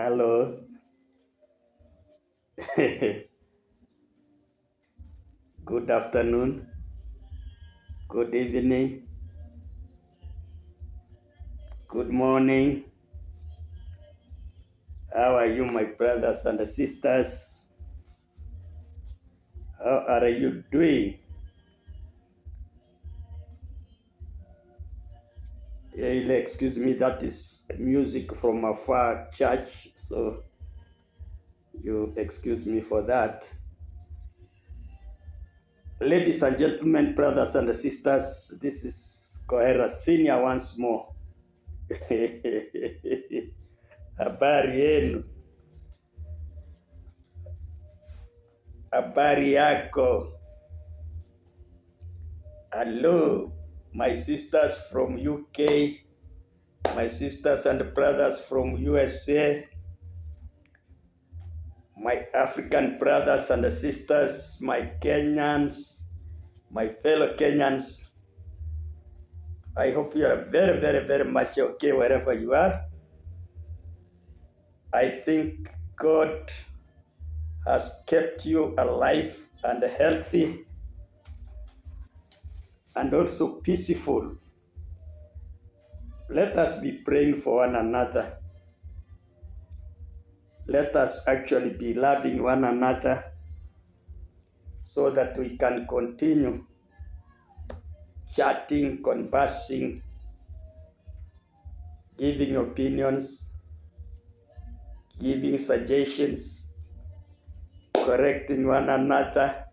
Hello. Good afternoon. Good evening. Good morning. How are you, my brothers and sisters? How are you doing? You'll excuse me, that is music from a far church, so you excuse me for that. Ladies and gentlemen, brothers and sisters, this is Kohera Senior once more. Habari yenu, habari yako. Hello, my sisters from UK, my sisters and brothers from USA, my African brothers and sisters, my Kenyans, my fellow Kenyans. I hope you are very, very, very much okay wherever you are. I think God has kept you alive and healthy and also peaceful. Let us be praying for one another. Let us actually be loving one another so that we can continue chatting, conversing, giving opinions, giving suggestions, correcting one another,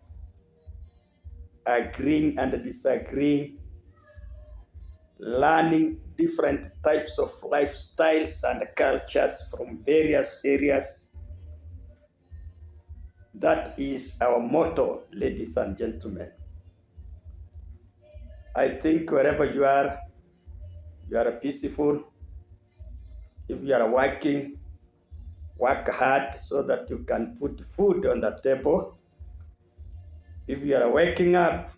agreeing and disagreeing, learning different types of lifestyles and cultures from various areas. That is our motto, ladies and gentlemen. I think wherever you are peaceful. If you are working, work hard so that you can put food on the table. If you are waking up,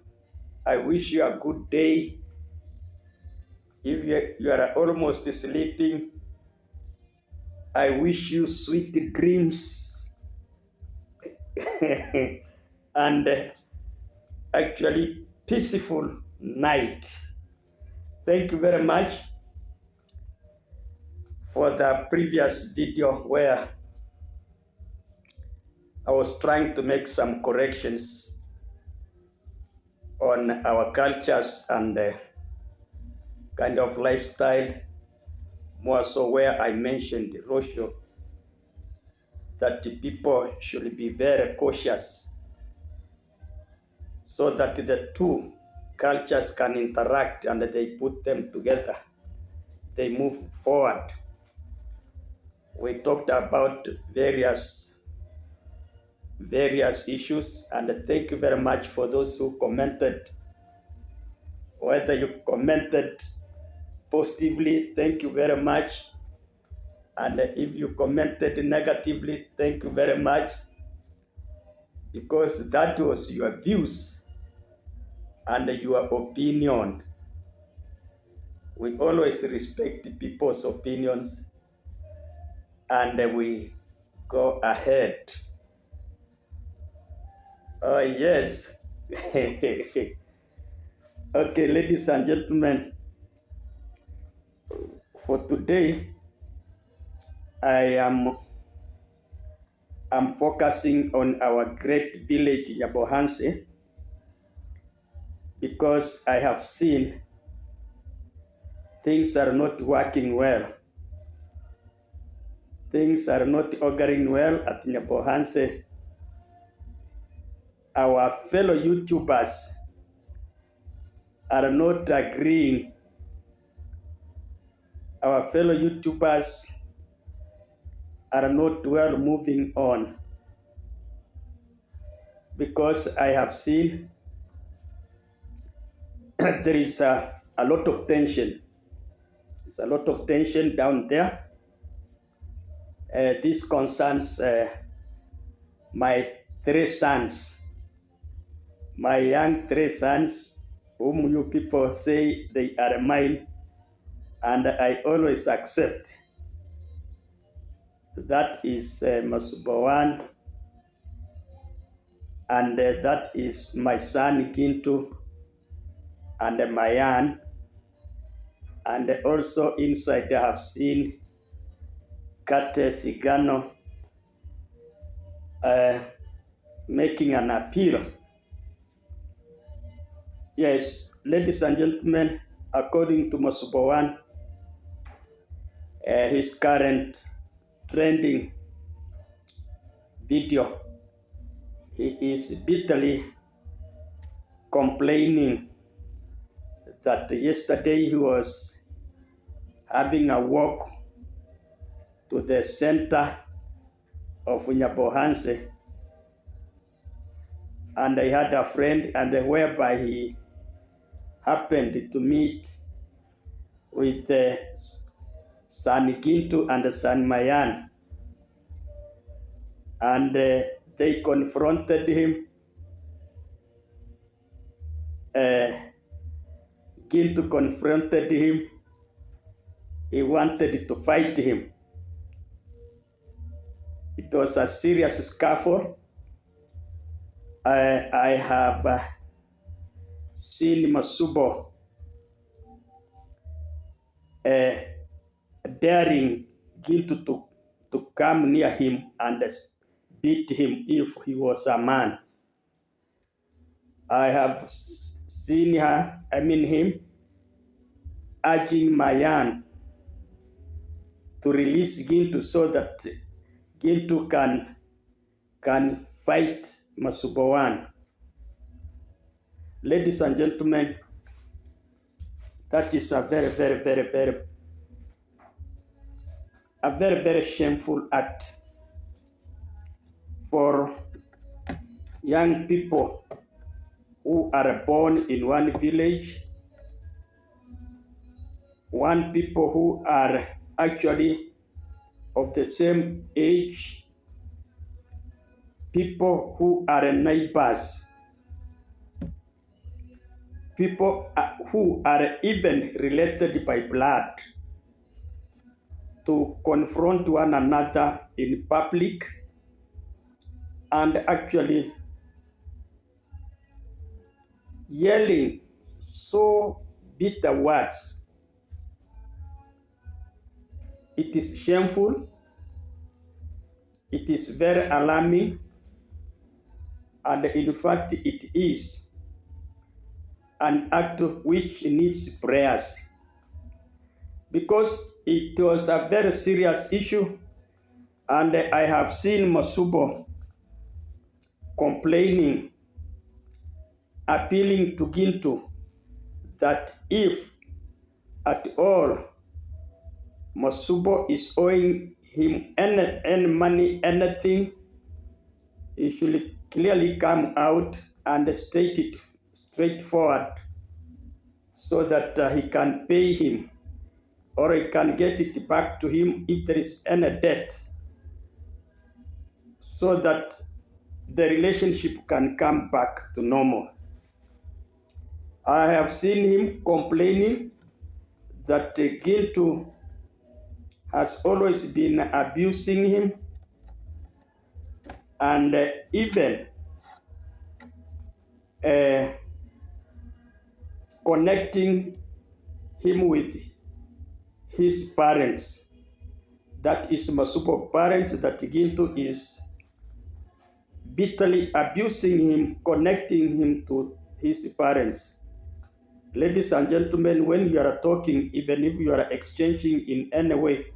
I wish you a good day. If you are almost sleeping, I wish you sweet dreams and actually peaceful night. Thank you very much for the previous video where I was trying to make some corrections on our cultures and kind of lifestyle, more so where I mentioned Rosho, that the people should be very cautious so that the two cultures can interact and they put them together. They move forward. We talked about various issues, and thank you very much for those who commented. Whether you commented positively, thank you very much. And if you commented negatively, thank you very much, because that was your views and your opinion. We always respect people's opinions and we go ahead. Oh, yes. Okay, ladies and gentlemen, for today, I'm focusing on our great village, Yabohansi, because I have seen things are not working well. Things are not auguring well at Yabohansi. Our fellow YouTubers are not agreeing. Our fellow YouTubers are not well moving on, because I have seen there is a lot of tension. There's a lot of tension down there. This concerns my three sons, my young three sons, whom you people say they are mine, and I always accept. That is Masubawan, and that is my son Gintu and Mayan. And also inside I have seen Kate Sigano making an appeal. Yes, ladies and gentlemen, according to Masubawan, his current trending video, he is bitterly complaining that yesterday he was having a walk to the center of Yabohansi, and I had a friend, and whereby he happened to meet with San Gintu and San Mayan, and they confronted him. Gintu confronted him. He wanted to fight him. It was a serious scuffle. I have seen Masubo daring Gintu to come near him and beat him if he was a man. I have seen him urging Mayan to release Gintu so that Gintu can fight Masubawan. Ladies and gentlemen, that is a very shameful act for young people who are born in one village, one people who are actually of the same age, people who are neighbors, people who are even related by blood, to confront one another in public and actually yelling so bitter words. It is shameful. It is very alarming. And in fact, it is an act which needs prayers, because it was a very serious issue. And I have seen Masubo complaining, appealing to Gintu that if at all Masubo is owing him any money, anything, he should clearly come out and state it straightforward so that he can pay him, or he can get it back to him if there is any debt, so that the relationship can come back to normal. I have seen him complaining that Gintu has always been abusing him and even connecting him with his parents. That is Masubo parents, that Gintu is bitterly abusing him, connecting him to his parents. Ladies and gentlemen, when you are talking, even if you are exchanging in any way,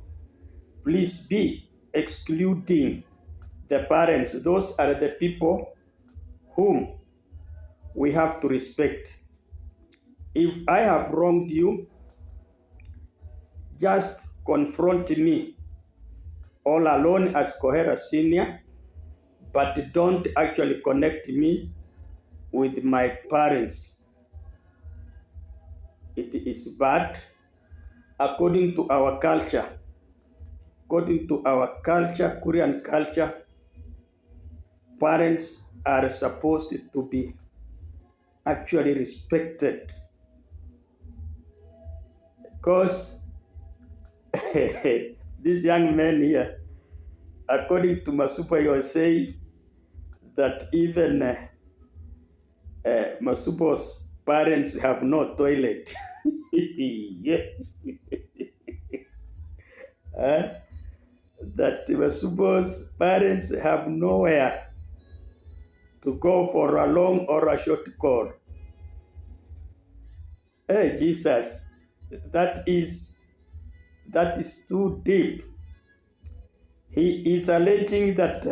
please be excluding the parents. Those are the people whom we have to respect. If I have wronged you, just confront me all alone as Kohera Senior, but don't actually connect me with my parents. It is bad according to our culture. According to our culture, Korean culture, parents are supposed to be actually respected. Because this young man here, according to Masupa, you are saying that even Masupa's parents have no toilet. Yeah. That Masupa's parents have nowhere to go for a long or a short call. Hey, Jesus, that is too deep. He is alleging that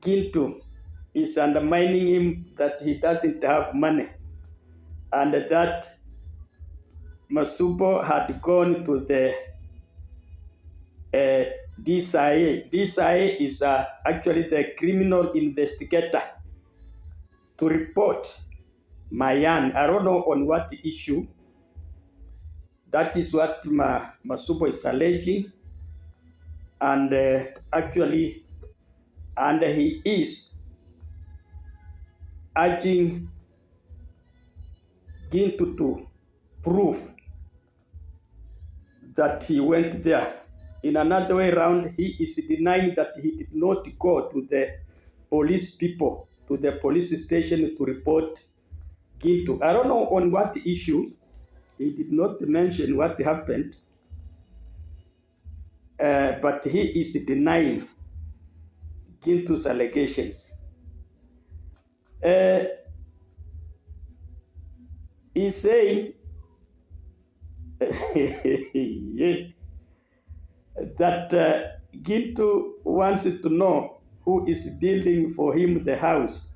Gintu is undermining him, that he doesn't have money, and that Masupo had gone to the DSIA. DSIA is actually the criminal investigator to report Mayan. I don't know on what issue. That is what Masupo is alleging. And actually, and he is urging Gintu to prove that he went there. In another way around, he is denying that he did not go to the police people, to the police station to report Gintu. I don't know on what issue. He did not mention what happened, but he is denying Gintu's allegations. He's saying that Gintu wants to know who is building for him the house.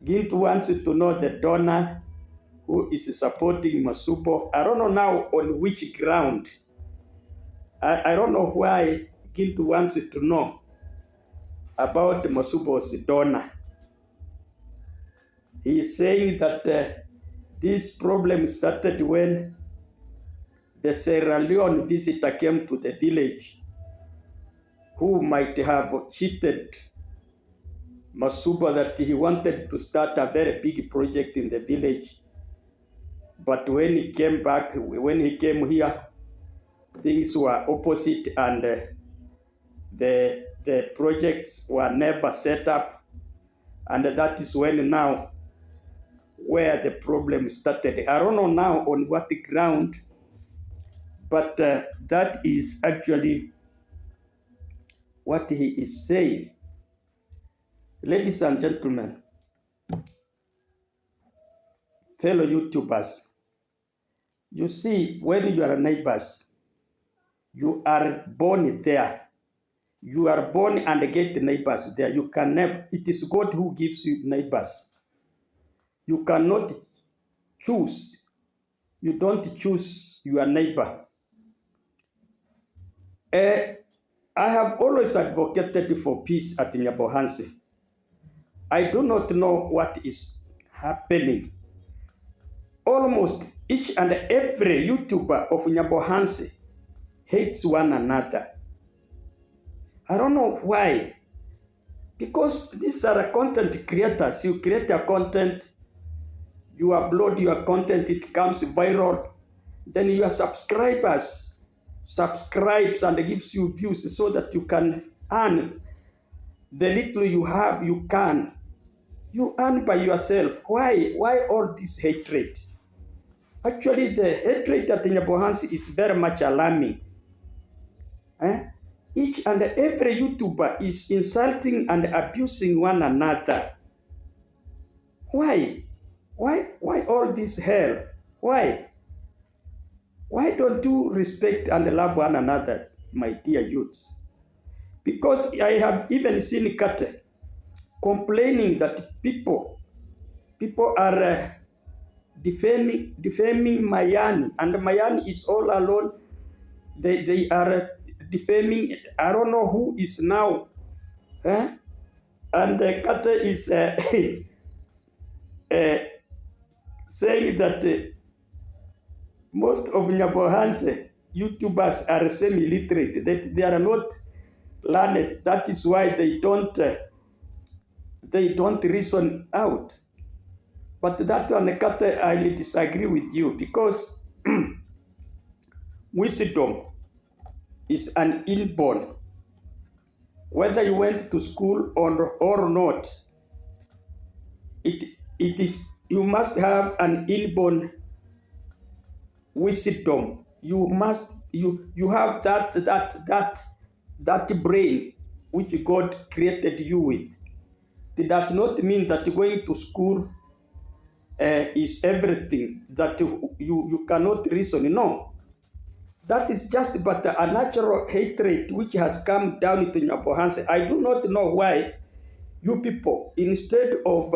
Gintu wants to know the donor who is supporting Masupo. I don't know now on which ground. I don't know why Gintu wants to know about Masupo's donor. He is saying that this problem started when the Sierra Leone visitor came to the village, who might have cheated Masupo that he wanted to start a very big project in the village. But when he came back, when he came here, things were opposite, and the projects were never set up. And that is when now, where the problem started. I don't know now on what ground, but that is actually what he is saying. Ladies and gentlemen, fellow YouTubers, you see, when you are neighbors, you are born there. You are born and get neighbors there. You can never, it is God who gives you neighbors. You cannot choose. You don't choose your neighbor. I have always advocated for peace at Yabohansi. I do not know what is happening. Almost each and every YouTuber of Yabohansi hates one another. I don't know why. Because these are content creators. You create a content, you upload your content, it comes viral. Then your subscribers subscribes and gives you views so that you can earn the little you have. You can. You earn by yourself. Why? Why all this hatred? Actually, the hatred at Yabohansi is very much alarming. Each and every YouTuber is insulting and abusing one another. Why? Why all this hell? Why? Why don't you respect and love one another, my dear youths? Because I have even seen Kate complaining that people are defaming Mayani, and Mayani is all alone. They are defaming. I don't know who is now. And Kate is saying that most of Yabohansi YouTubers are semi-literate, that they are not learned. That is why they don't reason out. But that one, Kate, I will disagree with you, because wisdom is an inborn. whether you went to school or not, it is, you must have an inborn wisdom. You have that brain which God created you with. It does not mean that going to school is everything, that you cannot reason. No. That is just but a natural hatred which has come down into Yabohansi. I do not know why you people, instead of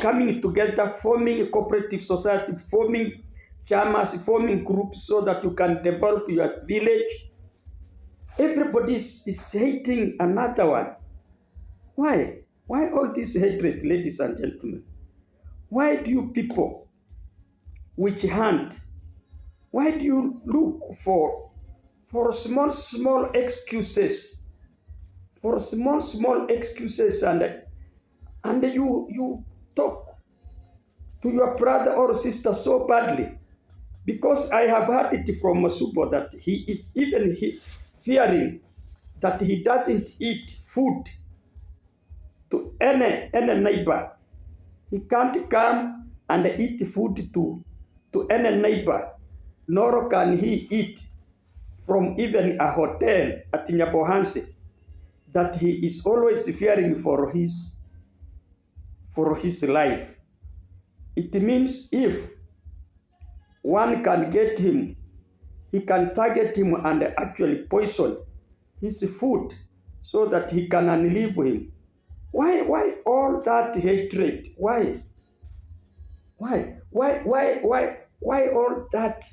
coming together, forming a cooperative society, forming chamas, forming groups so that you can develop your village, everybody is hating another one. Why? Why all this hatred, ladies and gentlemen? Why do you people which hunt? Why do you look for small excuses? For small excuses, and you talk to your brother or sister so badly. Because I have heard it from Masubo that he is even fearing that he doesn't eat food to any neighbor. He can't come and eat food to any neighbor, nor can he eat from even a hotel at Yabohansi, that he is always fearing for his life. It means if one can get him, he can target him and actually poison his food so that he can unlive him. Why all that hatred? Why all that?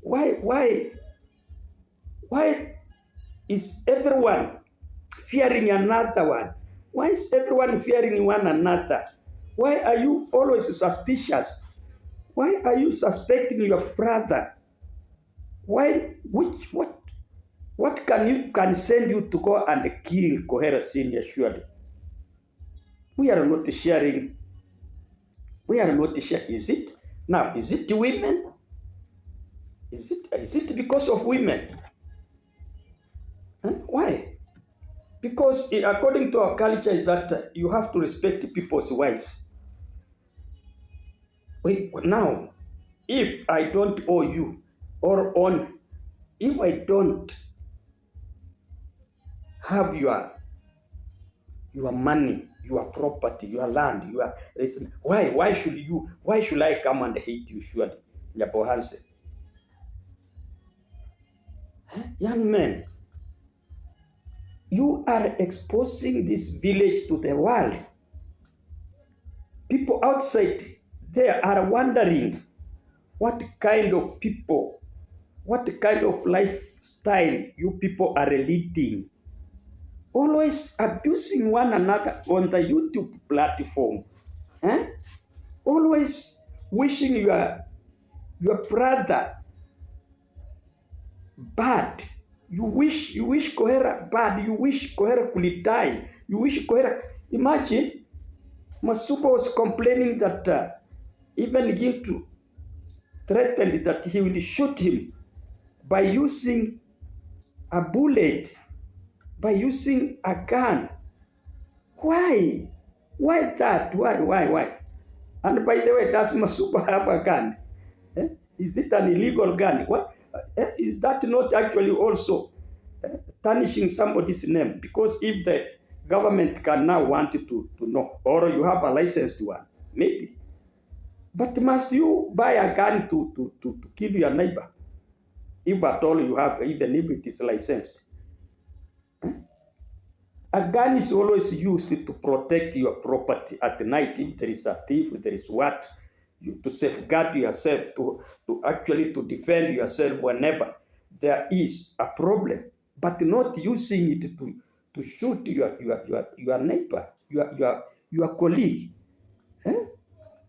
Why is everyone fearing another one? Why is everyone fearing one another? Why are you always suspicious? Why are you suspecting your brother? Why? What can send you to go and kill Kohera Senior? Surely we are not sharing. We are not sharing. Is it now? Is it women? Is it because of women? Huh? Why? Because according to our culture is that you have to respect people's wives. Now, if I don't owe you, if I don't have your money, your property, your land, why should I come and hate you? Surely, Yabohansi. Young men, you are exposing this village to the world. People outside there are wondering what kind of people, what kind of lifestyle you people are leading. Always abusing one another on the YouTube platform. Always wishing your brother bad. You wish Kohera bad. You wish Kohera could die. You wish Kohera. Imagine, Masuba was complaining that even Gintu threatened that he will shoot him by using a bullet, by using a gun. Why? Why that? Why? And by the way, does Masuba have a gun? Is it an illegal gun? What? Is that not actually also tarnishing somebody's name? Because if the government can now want to know, or you have a licensed one, maybe. But must you buy a gun to kill your neighbor? If at all you have, even if it is licensed. A gun is always used to protect your property at night. If there is a thief, if there is what, to safeguard yourself, to actually to defend yourself whenever there is a problem, but not using it to shoot your neighbor, your colleague.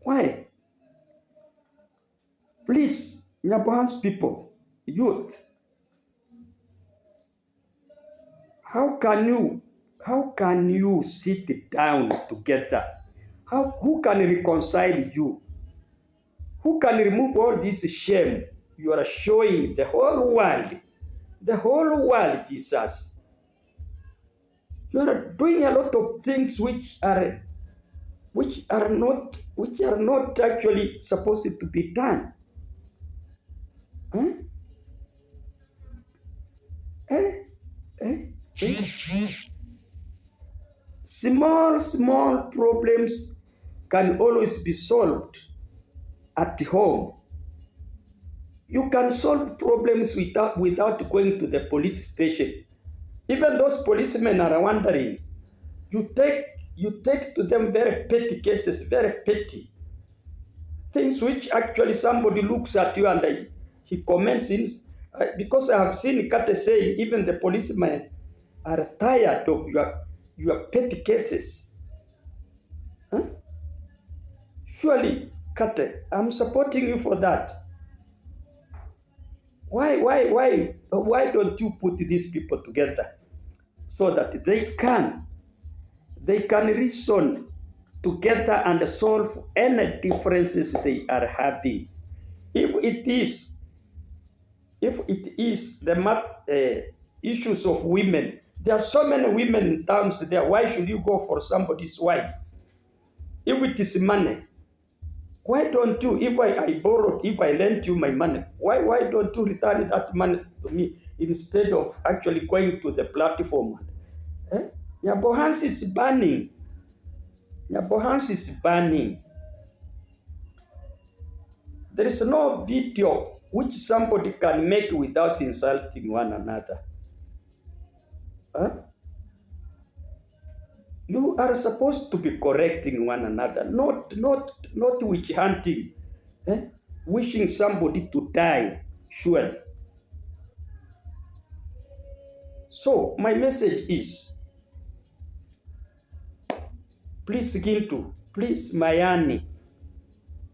Why? Please, Yabohansi people, youth, how can you sit down together? Who can reconcile you? Who can remove all this shame you are showing the whole world? The whole world, Jesus. You are doing a lot of things which are not actually supposed to be done. Huh? Eh? Eh? Eh? Small problems can always be solved at home. You can solve problems without going to the police station. Even those policemen are wondering. You take to them very petty cases, very petty things which actually somebody looks at you and he comments in. Because I have seen Kate saying even the policemen are tired of your petty cases. Huh? Surely, Kate, I'm supporting you for that. Why don't you put these people together so that they can reason together and solve any differences they are having? If it is the issues of women, there are so many women in towns there. Why should you go for somebody's wife? If it is money, why don't you, if I lent you my money, why don't you return that money to me instead of actually going to the platform? Eh? Yabohansi is burning. Yabohansi is burning. There is no video which somebody can make without insulting one another. Huh? You are supposed to be correcting one another, not witch hunting, wishing somebody to die, surely. So my message is, please Gintu, please Mayani,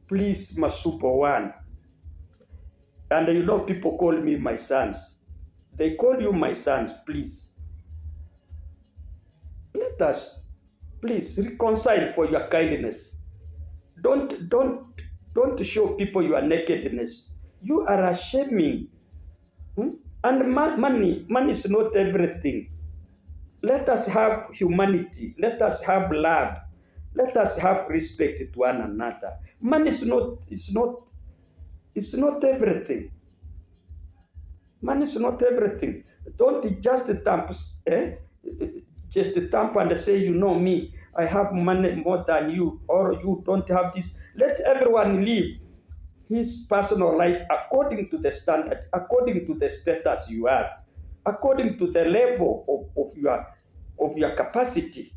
please Masupo One. And you know people call me my sons. They call you my sons, please. Let us, please, reconcile for your kindness. Don't show people your nakedness. You are shaming. And money is not everything. Let us have humanity. Let us have love. Let us have respect to one another. Money is not everything. Money is not everything. Don't just thump and say, you know me, I have money more than you, or you don't have this. Let everyone live his personal life according to the standard, according to the status you are, according to the level of your capacity.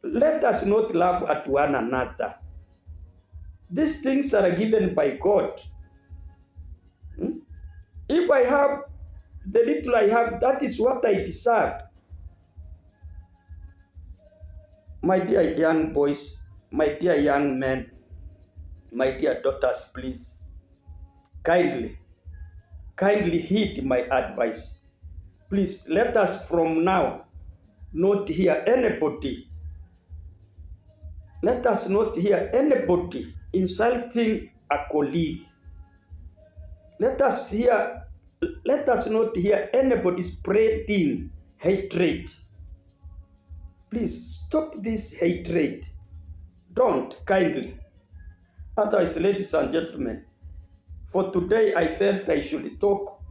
Let us not laugh at one another. These things are given by God. If I have the little I have, that is what I deserve. My dear young boys, my dear young men, my dear daughters, please, kindly heed my advice. Please, let us from now not hear anybody. Let us not hear anybody insulting a colleague. Let us not hear anybody spreading hatred. Please stop this hatred. Don't, kindly. Otherwise, ladies and gentlemen, for today I felt I should talk,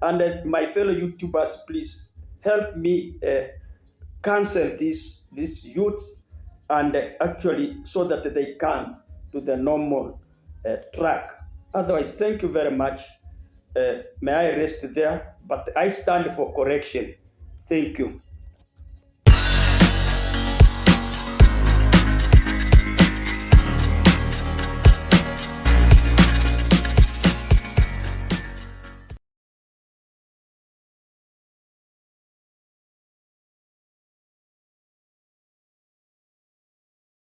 and my fellow YouTubers, please help me cancel this youth, and actually so that they come to the normal track. Otherwise, thank you very much. May I rest there, but I stand for correction. Thank you.